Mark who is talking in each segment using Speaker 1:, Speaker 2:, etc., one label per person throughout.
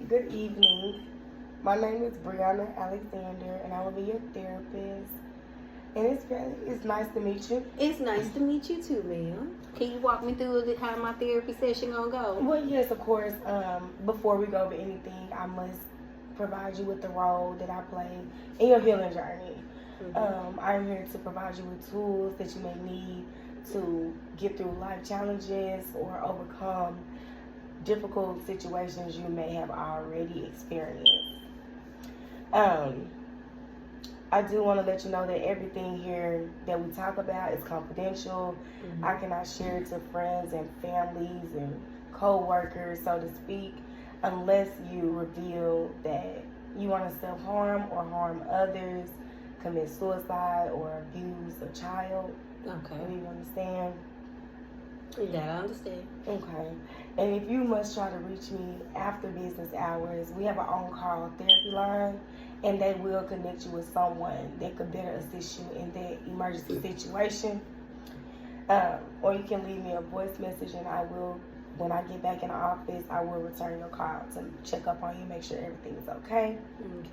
Speaker 1: Good evening. My name is Brianna Alexander, and I will be your therapist. And it's nice to meet you.
Speaker 2: It's nice to meet you too, ma'am. Can you walk me through how my therapy session gonna go?
Speaker 1: Well, yes, of course. Before we go over anything, I must provide you with the role that I play in your healing journey. I'm here to provide you with tools that you may need to get through life challenges or overcome difficult situations you may have already experienced. I do want to let you know that everything here that we talk about is confidential. I cannot share it to friends and families and co-workers, so to speak, unless you reveal that you want to self-harm or harm others, commit suicide, or abuse a child.
Speaker 2: Okay.
Speaker 1: Do you understand?
Speaker 2: That I understand.
Speaker 1: Okay. And if you must try to reach me after business hours, we have an on-call therapy line, and they will connect you with someone that could better assist you in that emergency situation. Or you can leave me a voice message, and I will, when I get back in the office, I will return your call to check up on you, make sure everything is okay.
Speaker 2: Okay.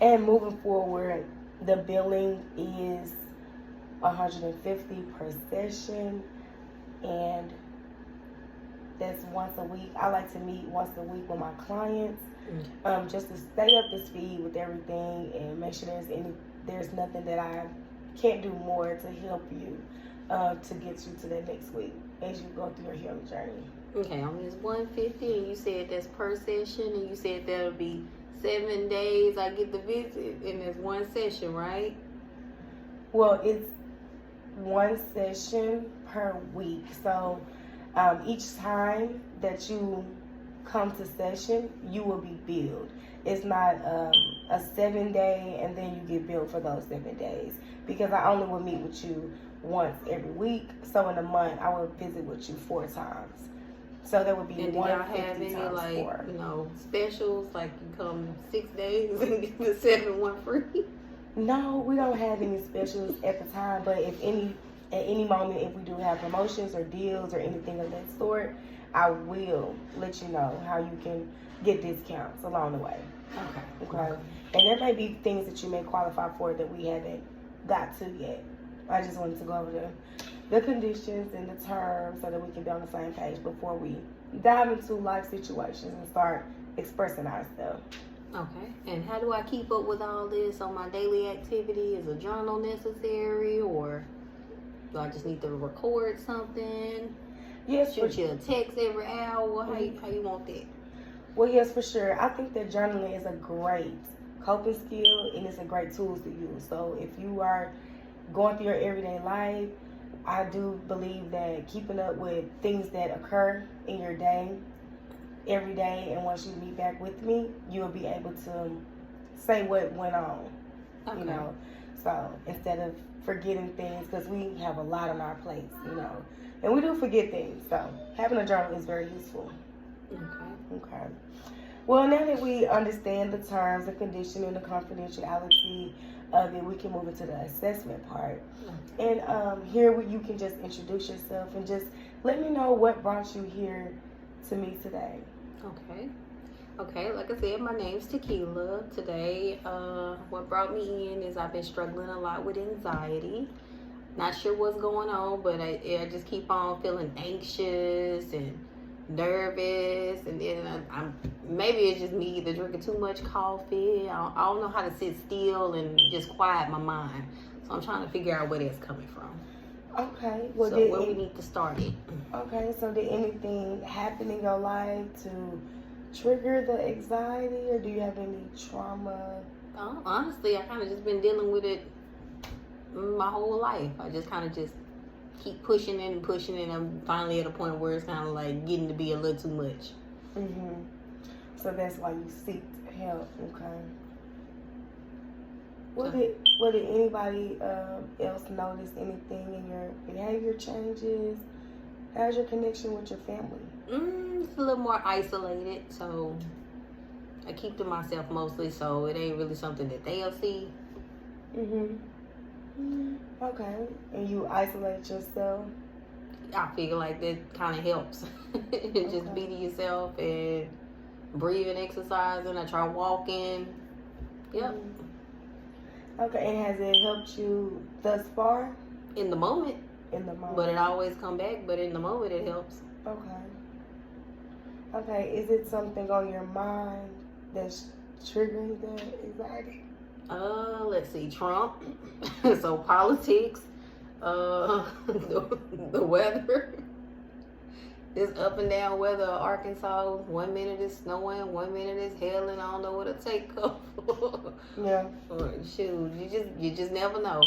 Speaker 1: And moving forward, the billing is $150 per session, and that's once a week. I like to meet once a week with my clients, just to stay up to speed with everything and make sure there's nothing that I can't do more to help you to get you to that next week as you go through your healing journey.
Speaker 2: Okay, it's $150, and you said that's per session, and you said that'll be 7 days. I get the visit, and it's one session, right?
Speaker 1: Well, it's one session per week. So each time that you come to session, you will be billed. It's not a 7 day and then you get billed for those 7 days, because I only will meet with you once every week. So in a month, I will visit with you 4 times. So that would be
Speaker 2: And do y'all have any
Speaker 1: times 4.
Speaker 2: specials, like you come 6 days and get the 7 free?
Speaker 1: No, we don't have any specials at the time, but at any moment, if we do have promotions or deals or anything of that sort, I will let you know how you can get discounts along the way. Okay. And there may be things that you may qualify for that we haven't got to yet. I just wanted to go over the conditions and the terms so that we can be on the same page before we dive into life situations and start expressing ourselves.
Speaker 2: Okay. And how do I keep up with all this on my daily activity? Is a journal necessary, or do I just need to record something?
Speaker 1: Yes,
Speaker 2: shoot you a text every hour. How you want that?
Speaker 1: Well, yes, for sure. I think that journaling is a great coping skill, and it's a great tool to use. So if you are going through your everyday life, I do believe that keeping up with things that occur in your day, every day, and once you meet back with me, you'll be able to say what went on.
Speaker 2: Okay.
Speaker 1: So instead of forgetting things, because we have a lot on our plates, and we do forget things. So having a journal is very useful. Okay. Well, now that we understand the terms, the condition, and the confidentiality of it, we can move into the assessment part. And here you can just introduce yourself and just let me know what brought you here to me today.
Speaker 2: Okay, like I said, my name's Tequila. Today, what brought me in is I've been struggling a lot with anxiety. Not sure what's going on, but I just keep on feeling anxious and nervous, and then maybe it's just me either drinking too much coffee. I don't know how to sit still and just quiet my mind. So I'm trying to figure out where that's coming from.
Speaker 1: Okay.
Speaker 2: Well, so where we need to start it.
Speaker 1: Okay, so did anything happen in your life to trigger the anxiety, or do you have any trauma?
Speaker 2: Honestly, I kind of just been dealing with it my whole life. I just kind of just keep pushing it and pushing it, and I'm finally at a point where it's kind of like getting to be a little too much.
Speaker 1: So that's why you seek help. Okay. Well, did anybody else notice anything in your behavior changes? How's your connection with your family?
Speaker 2: It's a little more isolated, so I keep to myself mostly, so it ain't really something that they'll see.
Speaker 1: Okay. And you isolate yourself?
Speaker 2: I feel like that kind of helps. Just be to yourself and breathing exercising. I try walking. Yep.
Speaker 1: Okay, and has it helped you thus far?
Speaker 2: In the moment.
Speaker 1: In the moment.
Speaker 2: But it always come back. But in the moment, it helps.
Speaker 1: Okay. Okay, is it something on your mind that's triggering the anxiety?
Speaker 2: Let's see, Trump. So politics. The weather. This up and down weather of Arkansas. 1 minute it's snowing, 1 minute it's hailing. I don't know what to take up.
Speaker 1: Yeah.
Speaker 2: Shoot, you just never know.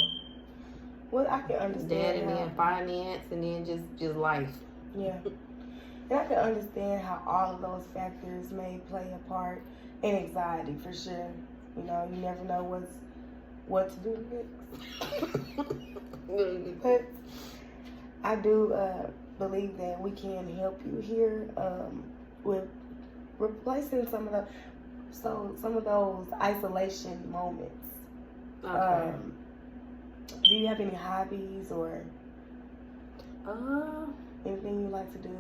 Speaker 1: Well, I can understand.
Speaker 2: That and then finance and then just life.
Speaker 1: Yeah. And I can understand how all of those factors may play a part in anxiety for sure. You know, you never know what to do next. But I do believe that we can help you here with replacing some of those isolation moments.
Speaker 2: Okay.
Speaker 1: Do you have any hobbies or anything you like to do?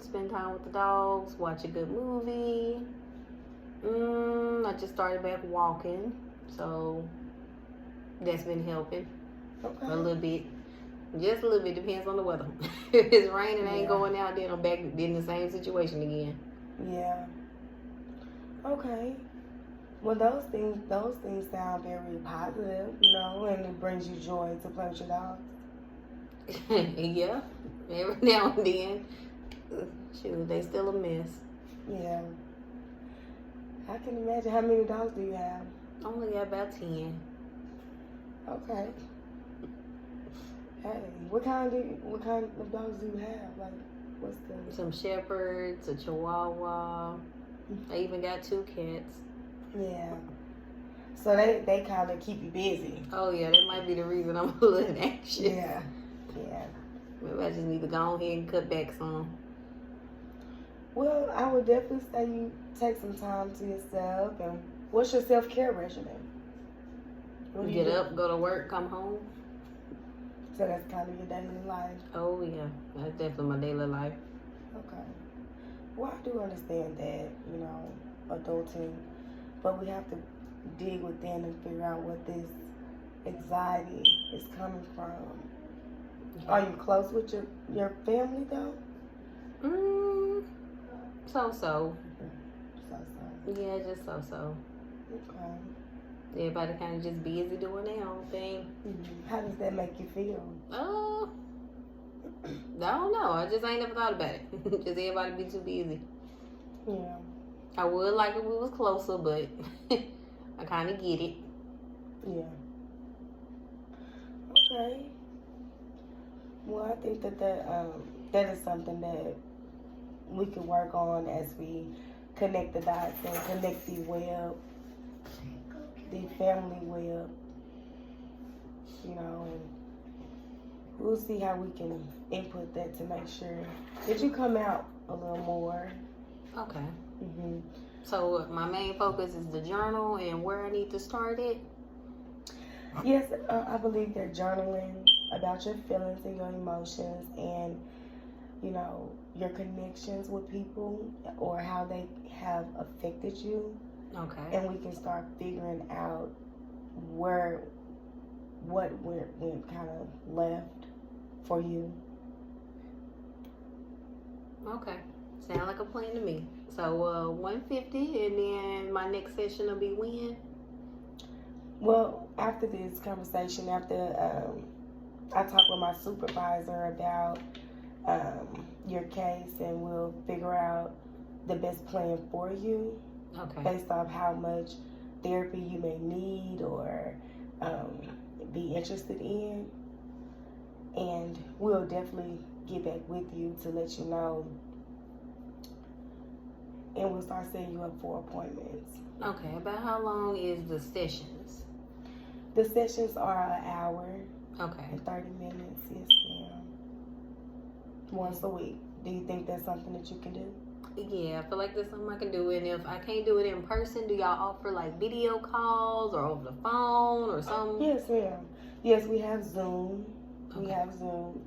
Speaker 2: Spend time with the dogs, watch a good movie. I just started back walking, so that's been helping a little bit. Just a little bit, depends on the weather. If it's raining, I ain't going out, then I'm back in the same situation again.
Speaker 1: Yeah. Okay. Well, those things sound very positive, you know, and it brings you joy to play with your dogs.
Speaker 2: Yeah, every now and then. Shoot, they still a mess.
Speaker 1: Yeah. I can imagine. How many dogs do you have?
Speaker 2: Only got about 10.
Speaker 1: Okay. Hey, what kind of dogs do you have? Like, what's the?
Speaker 2: Some shepherds, a chihuahua. I even got 2 cats.
Speaker 1: Yeah. So they kind of keep you busy.
Speaker 2: Oh yeah, that might be the reason I'm a little anxious.
Speaker 1: Yeah. Yeah.
Speaker 2: Maybe I just need to go ahead and cut back some.
Speaker 1: Well, I would definitely say you take some time to yourself. And what's your self-care regimen? What do you
Speaker 2: Get
Speaker 1: do?
Speaker 2: up, go to work, come home.
Speaker 1: So that's kind of your daily life.
Speaker 2: Oh yeah, that's definitely my daily life.
Speaker 1: Okay. Well, I do understand that, you know, adulting, but we have to dig within and figure out what this anxiety is coming from.
Speaker 2: Yeah.
Speaker 1: Are you close with your family though?
Speaker 2: So.
Speaker 1: So.
Speaker 2: Yeah, just so.
Speaker 1: Okay.
Speaker 2: Everybody kind of just busy doing their own thing.
Speaker 1: Mm-hmm. How does that make you feel?
Speaker 2: I don't know. I just ain't never thought about it. Just everybody be too busy.
Speaker 1: Yeah.
Speaker 2: I would like if we was closer, but I kind of get it.
Speaker 1: Yeah. Okay. Well, I think that is something that we can work on as we connect the dots and connect the web, the family web, you know, and we'll see how we can input that to make sure that you come out a little more.
Speaker 2: Okay.
Speaker 1: Mm-hmm.
Speaker 2: So my main focus is the journal and where I need to start it.
Speaker 1: Yes, I believe they're journaling about your feelings and your emotions and, you know, your connections with people or how they have affected you.
Speaker 2: Okay.
Speaker 1: And we can start figuring out what went kind of left for you.
Speaker 2: Okay. Sound like a plan to me. So 150 and then my next session will be when?
Speaker 1: Well, after this conversation, after I talk with my supervisor about your case and we'll figure out the best plan for you.
Speaker 2: Okay.
Speaker 1: Based off how much therapy you may need or be interested in. And we'll definitely get back with you to let you know. And we'll start setting you up for appointments.
Speaker 2: Okay. About how long is the sessions?
Speaker 1: The sessions are an hour
Speaker 2: Okay.
Speaker 1: and 30 minutes, yes ma'am. Once a week. Do you think that's something that you can do?
Speaker 2: Yeah, I feel like that's something I can do. And if I can't do it in person, do y'all offer like video calls or over the phone or something?
Speaker 1: Yes, ma'am. Yes, we have Zoom.
Speaker 2: Okay.
Speaker 1: We have Zoom.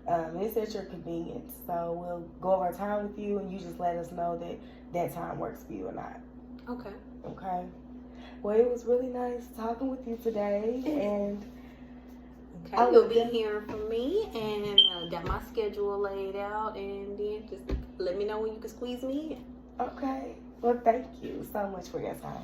Speaker 1: It's at your convenience. So we'll go over time with you, and you just let us know that that time works for you or not.
Speaker 2: Okay.
Speaker 1: Okay. Well, it was really nice talking with you today, and
Speaker 2: okay, you'll be hearing from me, and got my schedule laid out, and then just let me know when you can squeeze me in.
Speaker 1: Okay. Well, thank you so much for your time.